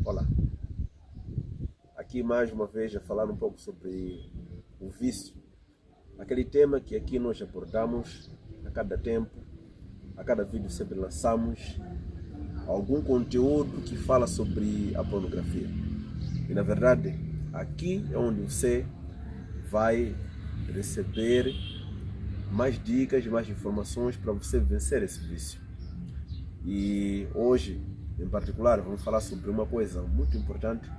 Olá, aqui mais uma vez a falar um pouco sobre o vício, aquele tema que aqui nós abordamos a cada tempo, a cada vídeo sempre lançamos algum conteúdo que fala sobre a pornografia. E na verdade, aqui é onde você vai receber mais dicas, mais informações para você vencer esse vício. E hoje, em particular, vamos falar sobre uma coisa muito importante,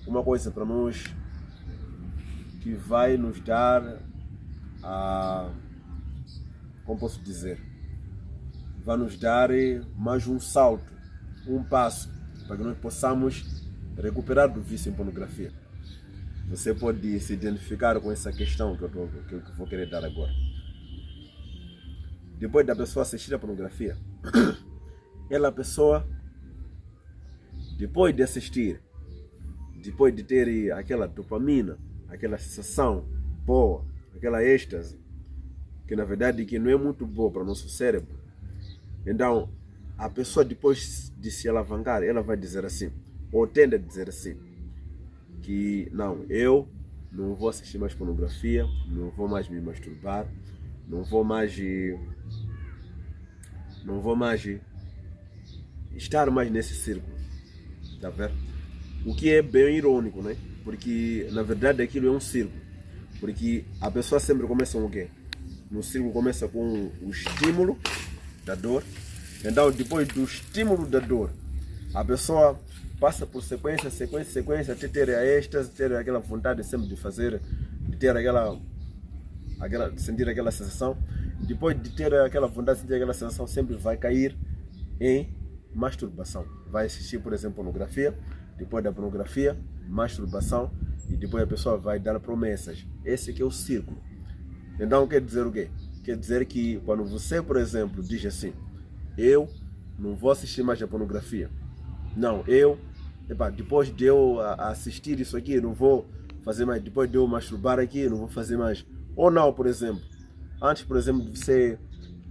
uma coisa para nós que vai nos dar como posso dizer, vai nos dar mais um salto, um passo, para que nós possamos recuperar do vício em pornografia. Você pode se identificar com essa questão que eu vou querer dar agora. Depois da pessoa assistir a pornografia, a pessoa, depois de assistir, depois de ter aquela dopamina, aquela sensação boa, aquela êxtase, que na verdade que não é muito boa para o nosso cérebro, então a pessoa, depois de se alavancar, ela vai dizer assim, ou tende a dizer assim, que não, eu não vou assistir mais pornografia, não vou mais me masturbar, não vou mais estar mais nesse círculo, tá vendo? O que é bem irônico, né? Porque na verdade aquilo é um círculo, porque a pessoa sempre começa com o quê? No círculo começa com o estímulo da dor, então depois do estímulo da dor, a pessoa passa por sequência, até ter a êxtase, ter aquela vontade sempre de fazer, de ter sentir aquela sensação. Depois de ter aquela vontade de sentir aquela sensação, sempre vai cair em masturbação. Vai assistir, por exemplo, pornografia, depois da pornografia, masturbação, e depois a pessoa vai dar promessas. Esse aqui é o círculo. Então quer dizer o quê? Quer dizer que quando você, por exemplo, diz assim, eu não vou assistir mais a pornografia. Não, depois de eu assistir isso aqui, não vou fazer mais. Depois de eu masturbar aqui, não vou fazer mais. Ou não, por exemplo, antes, por exemplo, de você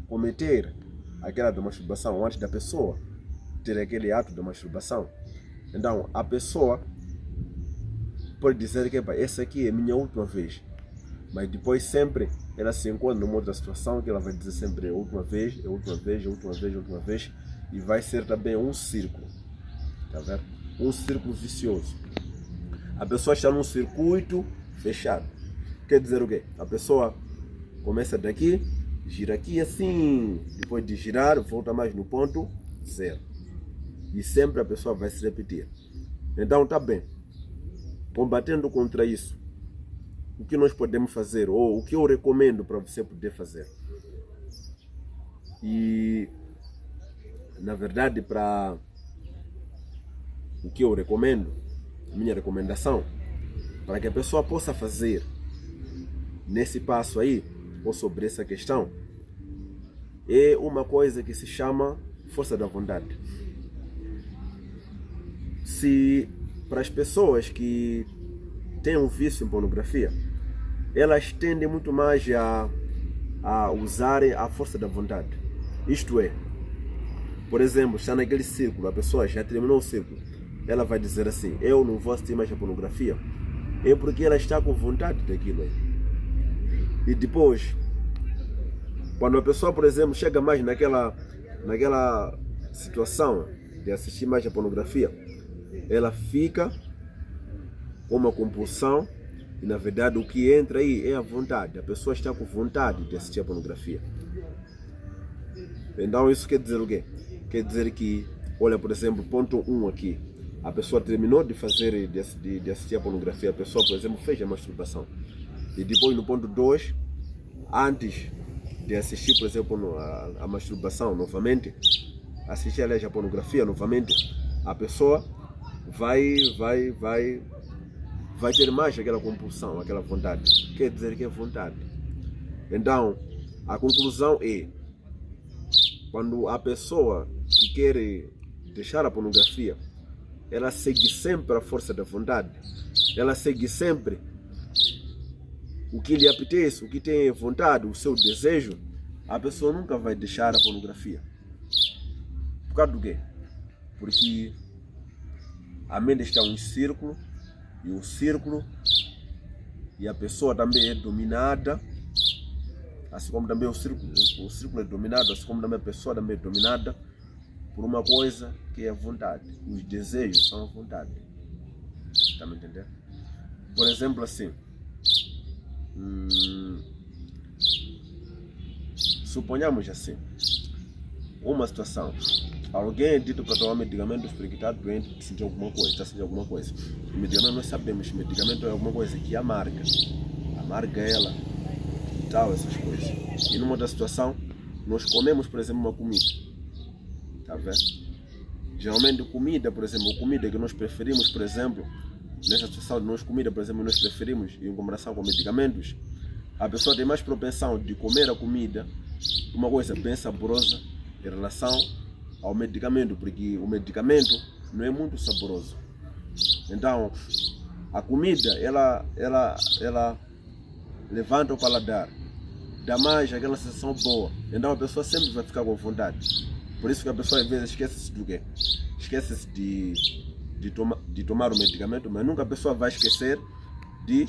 cometer aquela da masturbação, antes da pessoa ter aquele ato da masturbação, então a pessoa pode dizer que essa aqui é a minha última vez. Mas depois sempre ela se encontra numa outra situação que ela vai dizer sempre a última vez, a última vez, a última vez, a última vez. E vai ser também um círculo. Tá vendo? Um círculo vicioso. A pessoa está num circuito fechado. Quer dizer o quê? A pessoa começa daqui, gira aqui assim, depois de girar, volta mais no ponto zero. E sempre a pessoa vai se repetir. Então tá bem. Combatendo contra isso, o que nós podemos fazer, ou o que eu recomendo para você poder fazer? E na verdade, o que eu recomendo, a minha recomendação, para que a pessoa possa fazer nesse passo aí, ou sobre essa questão, é uma coisa que se chama força da vontade. Se para as pessoas que têm um vício em pornografia, elas tendem muito mais a usarem a força da vontade. Isto é, por exemplo, está naquele círculo, a pessoa já terminou o círculo, ela vai dizer assim, eu não vou assistir mais a pornografia, é porque ela está com vontade daquilo aí. E depois, quando a pessoa, por exemplo, chega mais naquela situação de assistir mais a pornografia, ela fica com uma compulsão, e na verdade o que entra aí é a vontade. A pessoa está com vontade de assistir a pornografia. Então isso quer dizer o quê? Quer dizer que, olha, por exemplo, ponto 1 aqui, a pessoa terminou de assistir a pornografia, a pessoa, por exemplo, fez a masturbação. E depois no ponto 2, antes de assistir, por exemplo, a masturbação novamente, assistir, aliás, a pornografia novamente, a pessoa vai ter mais aquela compulsão, aquela vontade. Quer dizer que é vontade. Então, a conclusão é, quando a pessoa que quer deixar a pornografia, ela segue sempre a força da vontade. Ela segue sempre o que lhe apetece, o que tem vontade, o seu desejo. A pessoa nunca vai deixar a pornografia. Por causa do quê? Porque A mente está um círculo, e o círculo e a pessoa também é dominada, assim como também o círculo é dominado, assim como também a pessoa também é dominada por uma coisa que é a vontade. Os desejos são a vontade. Está me entendendo? Por exemplo, assim, suponhamos assim, uma situação. Alguém é dito para tomar medicamentos porque está doente, está sentindo alguma coisa, O medicamento nós sabemos, o medicamento é alguma coisa que amarga ela e tal, essas coisas. E numa outra situação, nós comemos, por exemplo, uma comida. Tá vendo? Geralmente comida, por exemplo, comida que nós preferimos, por exemplo, nessa situação de nós comida, por exemplo, nós preferimos em comparação com medicamentos, a pessoa tem mais propensão de comer a comida, uma coisa bem saborosa, em relação ao medicamento, porque o medicamento não é muito saboroso. Então, a comida, ela levanta o paladar, dá mais aquela sensação boa. Então a pessoa sempre vai ficar com vontade. Por isso que a pessoa às vezes esquece-se do quê? Esquece-se de tomar o medicamento, mas nunca a pessoa vai esquecer de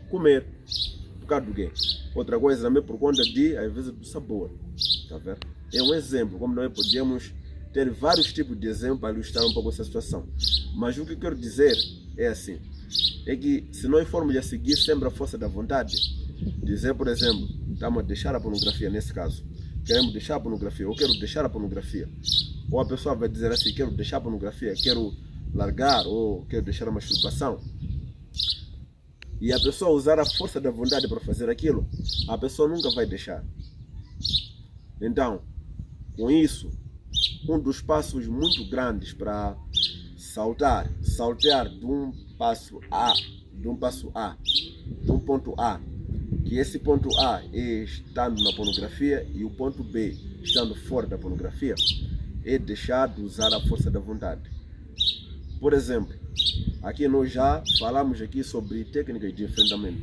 comer. Por causa do quê? Outra coisa também por conta às vezes, do sabor. Tá vendo? É um exemplo, como nós podemos ter vários tipos de exemplos para ilustrar um pouco essa situação. Mas o que eu quero dizer é assim, é que se nós formos a seguir sempre a força da vontade, dizer, por exemplo, estamos a deixar a pornografia nesse caso, queremos deixar a pornografia, ou quero deixar a pornografia, ou a pessoa vai dizer assim, quero deixar a pornografia, quero largar, ou quero deixar a masturbação, e a pessoa usar a força da vontade para fazer aquilo, a pessoa nunca vai deixar. Então, com isso, um dos passos muito grandes para saltar de um ponto A, que esse ponto A é estando na pornografia e o ponto B estando fora da pornografia, é deixar de usar a força da vontade. Por exemplo, aqui nós já falamos aqui sobre técnicas de enfrentamento.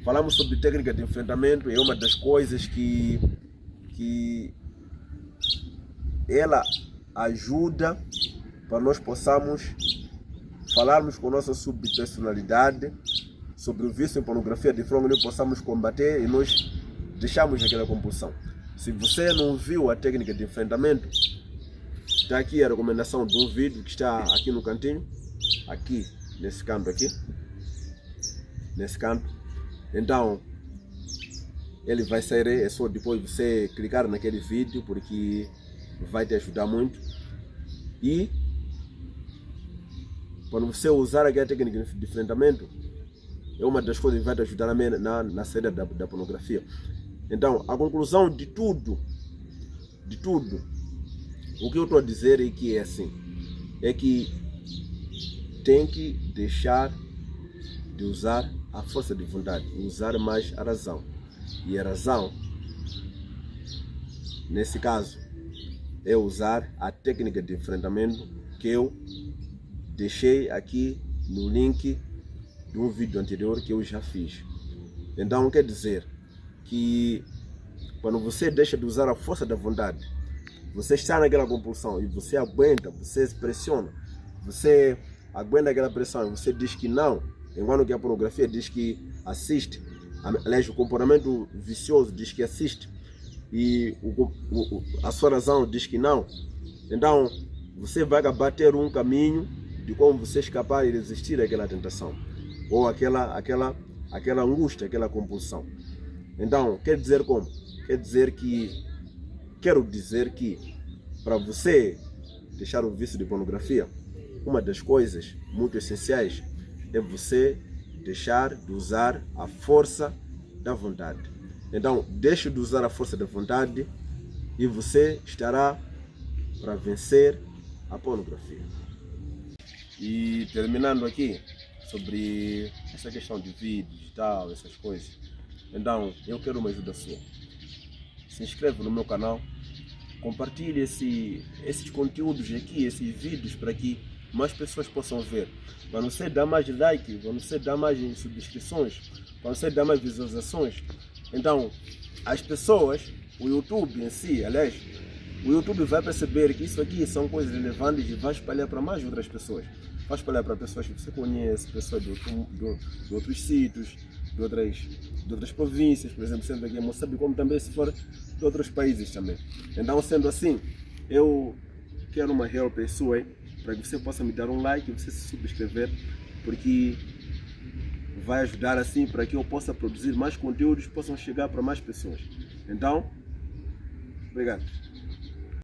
Falamos sobre técnica de enfrentamento, é uma das coisas que ela ajuda para nós possamos falarmos com nossa subpersonalidade sobre o vício em pornografia, de forma que nós possamos combater e nós deixamos aquela compulsão. Se você não viu a técnica de enfrentamento, está aqui a recomendação de um vídeo que está aqui no cantinho, aqui nesse canto aqui, nesse canto. Então ele vai sair, é só depois você clicar naquele vídeo, porque vai te ajudar muito. E quando você usar aquela técnica de enfrentamento, é uma das coisas que vai te ajudar na saída da pornografia. Então, a conclusão de tudo, o que eu estou a dizer é que é assim, é que tem que deixar de usar a força de vontade, usar mais a razão. E a razão, nesse caso, é usar a técnica de enfrentamento que eu deixei aqui no link de um vídeo anterior que eu já fiz. Então quer dizer que quando você deixa de usar a força da vontade, você está naquela compulsão e você aguenta, você se pressiona, você aguenta aquela pressão e você diz que não, enquanto que a pornografia diz que assiste. Aliás, o comportamento vicioso diz que assiste e a sua razão diz que não. Então você vai acabar ter um caminho de como você escapar e resistir àquela tentação ou aquela angústia, aquela compulsão. Então, quero dizer que para você deixar o vício de pornografia, uma das coisas muito essenciais é você deixar de usar a força da vontade. Então, deixe de usar a força da vontade e você estará para vencer a pornografia. E terminando aqui sobre essa questão de vídeos e tal, essas coisas. Então, eu quero uma ajuda sua. Se inscreve no meu canal, compartilhe esses conteúdos aqui, esses vídeos para que mais pessoas possam ver. Para você dar mais like, para você dar mais subscrições, para você dar mais visualizações. Então, as pessoas, o YouTube em si, aliás, o YouTube vai perceber que isso aqui são coisas relevantes e vai espalhar para mais outras pessoas. Vai espalhar para pessoas que você conhece, pessoas de outros sítios, de outras províncias, por exemplo, sendo aqui em Moçambique, como também se for de outros países também. Então, sendo assim, eu quero uma help sua, para que você possa me dar um like e você se subscrever, porque vai ajudar assim para que eu possa produzir mais conteúdos que possam chegar para mais pessoas. Então, obrigado.